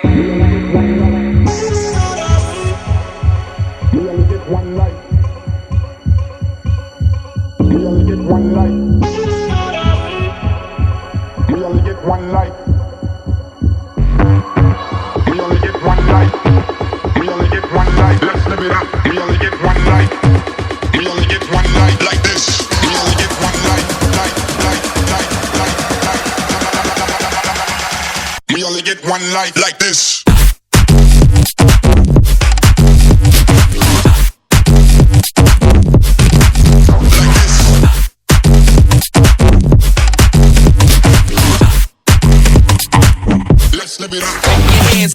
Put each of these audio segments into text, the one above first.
We only get one life. We only get one life. We only get one life. We only get one life. We only get one life. Let's live it up. We only get one life. We only get one life like this. We only get one life. We only get one life like this. Let's live it up. Clap your hands.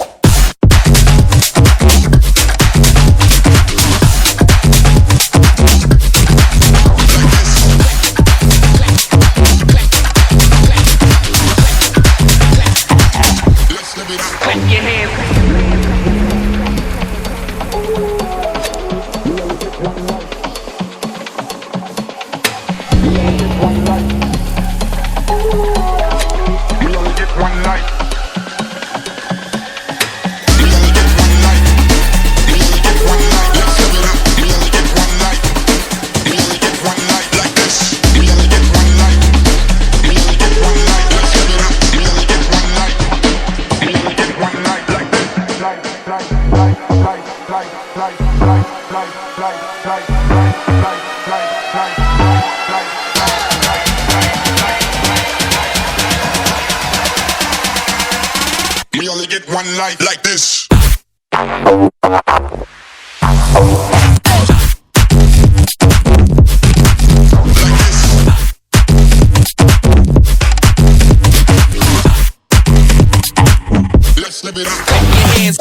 We only get one life like this. Let's live it up. Clap your hands.